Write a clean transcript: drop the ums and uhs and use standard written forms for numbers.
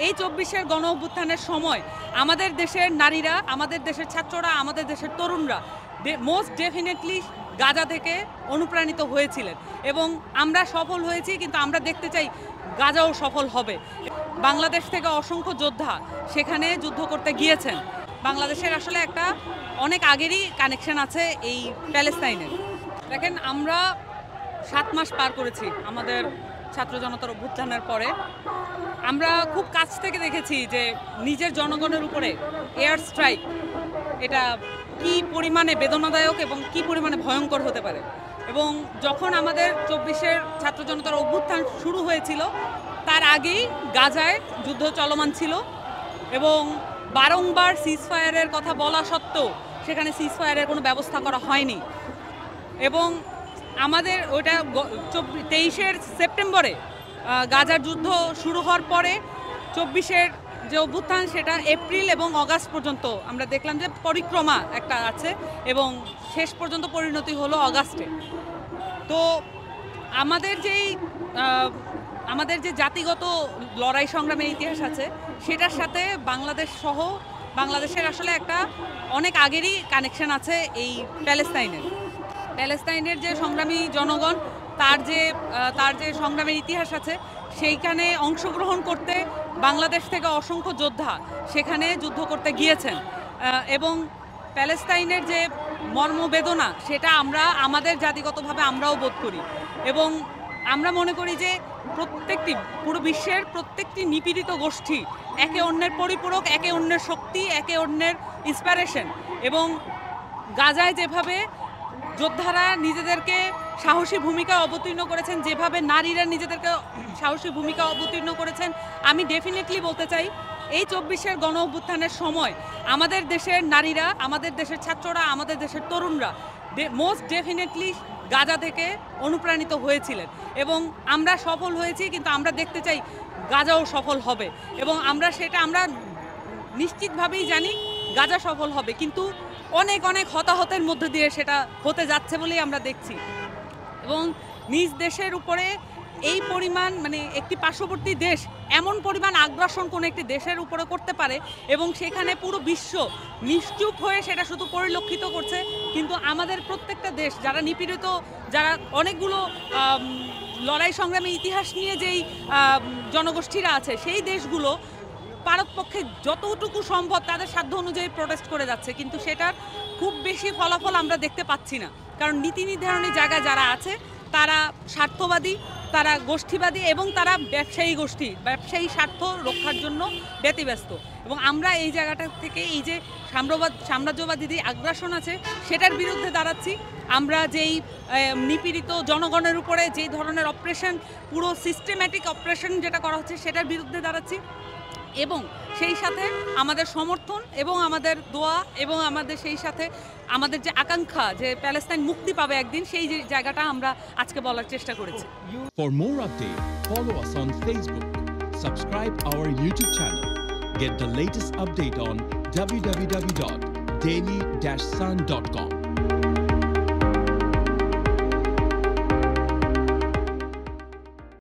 এই ২৪-এর গণ অভ্যুত্থানের সময় আমাদের দেশের নারীরা, আমাদের দেশের ছাত্ররা, আমাদের দেশের তরুণরা মোস্ট ডেফিনেটলি গাজা থেকে অনুপ্রাণিত হয়েছিলেন এবং আমরা সফল হয়েছি, কিন্তু আমরা দেখতে চাই গাজাও সফল হবে। বাংলাদেশ থেকে অসংখ্য যোদ্ধা সেখানে যুদ্ধ করতে গিয়েছেন। বাংলাদেশের আসলে একটা অনেক আগেরই কানেকশন আছে এই প্যালেস্তাইনের। দেখেন, আমরা 7 মাস পার করেছি আমাদের ছাত্র জনতার অভ্যুত্থানের পরে। আমরা খুব কাছ থেকে দেখেছি যে নিজের জনগণের উপরে এয়ার স্ট্রাইক এটা কি পরিমাণে বেদনাদায়ক এবং কি পরিমাণে ভয়ঙ্কর হতে পারে। এবং যখন আমাদের ২৪-এর ছাত্র জনতার অভ্যুত্থান শুরু হয়েছিল তার আগেই গাজায় যুদ্ধ চলমান ছিল এবং বারংবার সিজফায়ারের কথা বলা সত্ত্বেও সেখানে সিজফায়ারের কোনো ব্যবস্থা করা হয়নি। এবং আমাদের ওইটা 23-এর সেপ্টেম্বরে গাজার যুদ্ধ শুরু হওয়ার পরে ২৪-এর যে অভ্যুত্থান সেটা এপ্রিল এবং অগাস্ট পর্যন্ত আমরা দেখলাম যে পরিক্রমা একটা আছে এবং শেষ পর্যন্ত পরিণতি হলো অগাস্টে। তো আমাদের যে জাতিগত লড়াই সংগ্রামের ইতিহাস আছে সেটার সাথে বাংলাদেশের আসলে একটা অনেক আগেরই কানেকশন আছে এই প্যালেস্তাইনের যে সংগ্রামী জনগণ তার যে সংগ্রামের ইতিহাস আছে সেইখানে অংশগ্রহণ করতে বাংলাদেশ থেকে অসংখ্য যোদ্ধা সেখানে যুদ্ধ করতে গিয়েছেন এবং প্যালেস্তাইনের যে মর্মবেদনা সেটা আমরা আমাদের জাতিগতভাবে আমরাও বোধ করি এবং আমরা মনে করি যে পুরো বিশ্বের প্রত্যেকটি নিপীড়িত গোষ্ঠী একে অন্যের পরিপূরক, একে অন্যের শক্তি, একে অন্যের ইন্সপিরেশন। এবং গাজায় যেভাবে যোদ্ধারা নিজেদেরকে সাহসী ভূমিকা অবতীর্ণ করেছেন, যেভাবে নারীরা নিজেদেরকে সাহসী ভূমিকা অবতীর্ণ করেছেন, আমি ডেফিনেটলি বলতে চাই এই ২৪-এর গণ অভ্যুত্থানের সময় আমাদের দেশের নারীরা, আমাদের দেশের ছাত্ররা, আমাদের দেশের তরুণরা মোস্ট ডেফিনেটলি গাজা থেকে অনুপ্রাণিত হয়েছিলেন এবং আমরা সফল হয়েছি, কিন্তু আমরা দেখতে চাই গাজাও সফল হবে এবং আমরা নিশ্চিতভাবেই জানি গাজা সফল হবে, কিন্তু অনেক হতাহতের মধ্যে দিয়ে সেটা হতে যাচ্ছে বলেই আমরা দেখছি। এবং নিজ দেশের উপরে এই পরিমাণ, মানে একটি পার্শ্ববর্তী দেশ এমন পরিমাণ আগ্রাসন কোনো একটি দেশের উপরে করতে পারে এবং সেখানে পুরো বিশ্ব নিশ্চুপ হয়ে সেটা শুধু পরিলক্ষিত করছে, কিন্তু আমাদের প্রত্যেকটা দেশ যারা নিপীড়িত, যারা অনেকগুলো লড়াই সংগ্রামী ইতিহাস নিয়ে যেই জনগোষ্ঠীরা আছে সেই দেশগুলো পারতপক্ষে যতটুকু সম্ভব তাদের সাধ্য অনুযায়ী প্রোটেস্ট করে যাচ্ছে, কিন্তু সেটার খুব বেশি ফলাফল আমরা দেখতে পাচ্ছি না। কারণ নীতি নির্ধারণী জায়গায় যারা আছে তারা স্বার্থবাদী, তারা গোষ্ঠীবাদী এবং তারা ব্যবসায়ী স্বার্থ রক্ষার জন্য ব্যতিব্যস্ত। এবং আমরা এই জায়গাটা থেকে এই যে সাম্রাজ্যবাদী যে আগ্রাসন আছে সেটার বিরুদ্ধে দাঁড়াচ্ছি। আমরা যেই নিপীড়িত জনগণের উপরে যেই ধরনের অপারেশন, পুরো সিস্টেম্যাটিক অপারেশন যেটা করা হচ্ছে সেটার বিরুদ্ধে দাঁড়াচ্ছি এবং সেই সাথে আমাদের সমর্থন এবং আমাদের দোয়া এবং সেই সাথে আমাদের যে আকাঙ্ক্ষা যে প্যালেস্তাইন মুক্তি পাবে একদিন, সেই জায়গাটা আমরা আজকে বলার চেষ্টা করেছি। For more updates, follow us on Facebook, subscribe our YouTube channel, get the latest update on www.daily-sun.com.